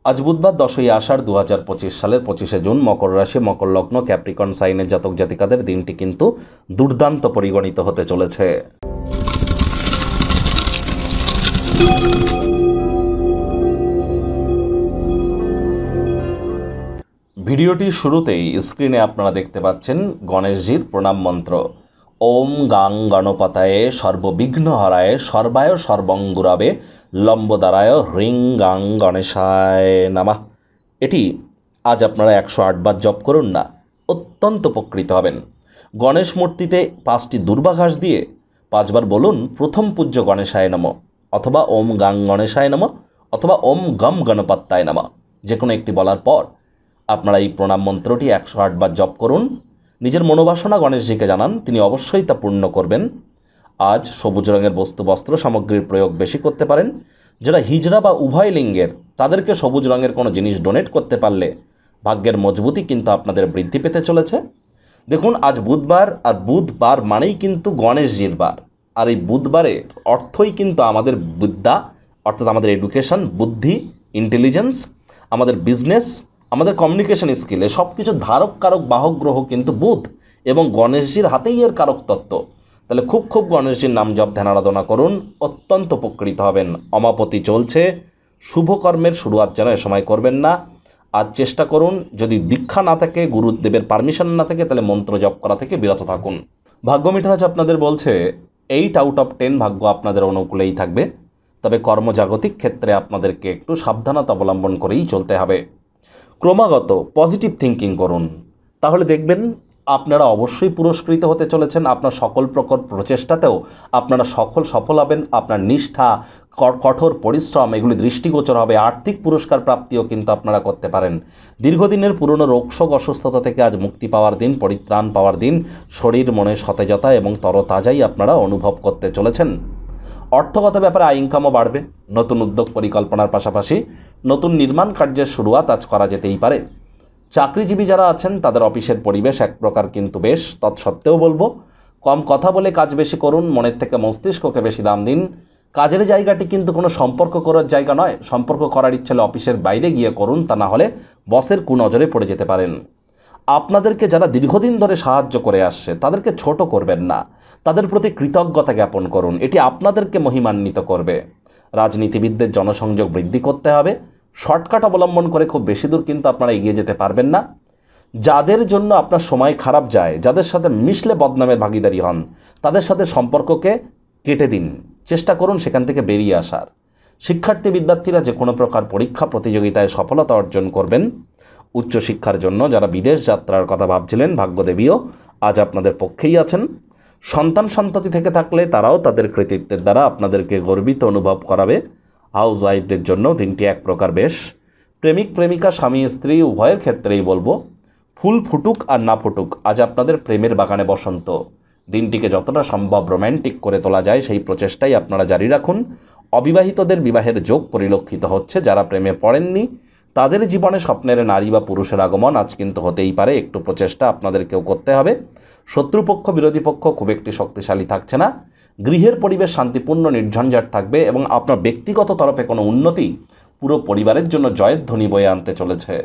আজ বুধবার 10ই আষাঢ় 2025 সালের 25শে জুন, মকর রাশি, মকর লগ্ন, ক্যাপ্রিকর্ন সাইনের জাতক জাতিকাদের দিনটি কিন্তু দুর্দান্ত পরিগণিত হতে চলেছে। ভিডিওটির শুরুতেই স্ক্রিনে আপনারা দেখতে পাচ্ছেন গণেশজির প্রণাম মন্ত্র। ওম গাং গণপতায়ে সর্ববিঘ্ন হরায় সর্বায় সর্বঙ্গুরাবে লম্বদারায় হ্রিং গাং গণেশায় নামা। এটি আজ আপনারা 108 বার জপ করুন না, অত্যন্ত উপকৃত হবেন। গণেশ মূর্তিতে 5টি দুর্বাঘাস দিয়ে 5 বার বলুন প্রথম পূজ্য গণেশায় নমঃ, অথবা ওম গাং গণেশায় নমঃ, অথবা ওম গম গণপত্যায় নমঃ। যে কোনো একটি বলার পর আপনারা এই প্রণাম মন্ত্রটি 108 বার জপ করুন। নিজের মনোবাসনা গণেশজিকে জানান, তিনি অবশ্যই তা পূর্ণ করবেন। আজ সবুজ রঙের বস্ত্র সামগ্রীর প্রয়োগ বেশি করতে পারেন। যারা হিজড়া বা উভয় লিঙ্গের, তাদেরকে সবুজ রঙের কোনো জিনিস ডোনেট করতে পারলে ভাগ্যের মজবুতি কিন্তু আপনাদের বৃদ্ধি পেতে চলেছে। দেখুন, আজ বুধবার, আর বুধবার মানেই কিন্তু গণেশজির বার। আর এই বুধবারের অর্থই কিন্তু আমাদের বিদ্যা, অর্থাৎ আমাদের এডুকেশন, বুদ্ধি, ইন্টেলিজেন্স, আমাদের বিজনেস, আমাদের কমিউনিকেশন স্কিলে সব কিছু ধারক কারক বাহক গ্রহ কিন্তু বুধ, এবং গণেশজির হাতেই এর কারক তত্ত্ব। তাহলে খুব গণেশজির নাম জপ ধ্যান আরাধনা করুন, অত্যন্ত উপকৃত হবেন। অমাপতি চলছে, শুভকর্মের শুরুয়াত যেন এ সময় করবেন না। আজ চেষ্টা করুন, যদি দীক্ষা না থাকে, গুরুদেবের পারমিশন না থাকে, তাহলে মন্ত্র জপ করা থেকে বিরত থাকুন। ভাগ্য মিঠারাজ আপনাদের বলছে 8 আউট অফ 10 ভাগ্য আপনাদের অনুকূলেই থাকবে, তবে কর্মজাগতিক ক্ষেত্রে আপনাদেরকে একটু সাবধানতা অবলম্বন করেই চলতে হবে। ক্রমাগত পজিটিভ থিঙ্কিং করুন, তাহলে দেখবেন আপনারা অবশ্যই পুরস্কৃত হতে চলেছেন। আপনার সকল প্রকার প্রচেষ্টাতেও আপনারা সফল হবেন। আপনার নিষ্ঠা, কঠোর পরিশ্রম এগুলি দৃষ্টিগোচর হবে। আর্থিক পুরস্কার প্রাপ্তিও কিন্তু আপনারা করতে পারেন। দীর্ঘদিনের পুরনো রোগশোক অসুস্থতা থেকে আজ মুক্তি পাওয়ার দিন, পরিত্রাণ পাওয়ার দিন। শরীর মনে সতেজতা এবং তরতাজাই আপনারা অনুভব করতে চলেছেন। অর্থগত ব্যাপারে আয় ইনকামও বাড়বে। নতুন উদ্যোগ পরিকল্পনার পাশাপাশি নতুন নির্মাণ কার্যের শুরুয়াত আজ করা যেতেই পারে। চাকরিজীবী যারা আছেন তাদের অফিসের পরিবেশ এক প্রকার কিন্তু বেশ, তৎসত্ত্বেও বলবো কম কথা বলে কাজ বেশি করুন, মনের থেকে মস্তিষ্ককে বেশি দাম দিন। কাজের জায়গাটি কিন্তু কোনো সম্পর্ক করার জায়গা নয়। সম্পর্ক করার ইচ্ছে হলে অফিসের বাইরে গিয়ে করুন, তা না হলে বসের কুনজরে পড়ে যেতে পারেন। আপনাদেরকে যারা দীর্ঘদিন ধরে সাহায্য করে আসছে তাদেরকে ছোট করবেন না, তাদের প্রতি কৃতজ্ঞতা জ্ঞাপন করুন, এটি আপনাদেরকে মহিমান্বিত করবে। রাজনীতিবিদদের জনসংযোগ বৃদ্ধি করতে হবে। শর্টকাট অবলম্বন করে খুব বেশি দূর কিন্তু আপনারা এগিয়ে যেতে পারবেন না। যাদের জন্য আপনার সময় খারাপ যায়, যাদের সাথে মিশলে বদনামের ভাগীদারি হন, তাদের সাথে সম্পর্ককে কেটে দিন। চেষ্টা করুন সেখান থেকে বেরিয়ে আসার। শিক্ষার্থী বিদ্যার্থীরা যে কোনো প্রকার পরীক্ষা প্রতিযোগিতায় সফলতা অর্জন করবেন। উচ্চশিক্ষার জন্য যারা বিদেশ যাত্রার কথা ভাবছিলেন, ভাগ্যদেবীও আজ আপনাদের পক্ষেই আছেন। সন্তান সন্ততি থেকে থাকলে তারাও তাদের কৃতিত্বের দ্বারা আপনাদেরকে গর্বিত অনুভব করাবে। হাউস ওয়াইফদের জন্য দিনটি এক প্রকার বেশ। প্রেমিক প্রেমিকা, স্বামী স্ত্রী উভয়ের ক্ষেত্রেই বলবো, ফুল ফুটুক আর না ফুটুক, আজ আপনাদের প্রেমের বাগানে বসন্ত। দিনটিকে যতটা সম্ভব রোম্যান্টিক করে তোলা যায় সেই প্রচেষ্টাই আপনারা জারি রাখুন। অবিবাহিতদের বিবাহের যোগ পরিলক্ষিত হচ্ছে। যারা প্রেমে পড়েননি তাদের জীবনে স্বপ্নের নারী বা পুরুষের আগমন আজ কিন্তু হতেই পারে। একটু প্রচেষ্টা আপনাদেরকেও করতে হবে। শত্রুপক্ষ বিরোধী পক্ষ খুব একটি শক্তিশালী থাকছে না। গৃহের পরিবেশ শান্তিপূর্ণ নির্ঝঞ্ঝাট থাকবে, এবং আপনার ব্যক্তিগত তরফে কোনো উন্নতি পুরো পরিবারের জন্য জয়ের ধ্বনি বয়ে আনতে চলেছে।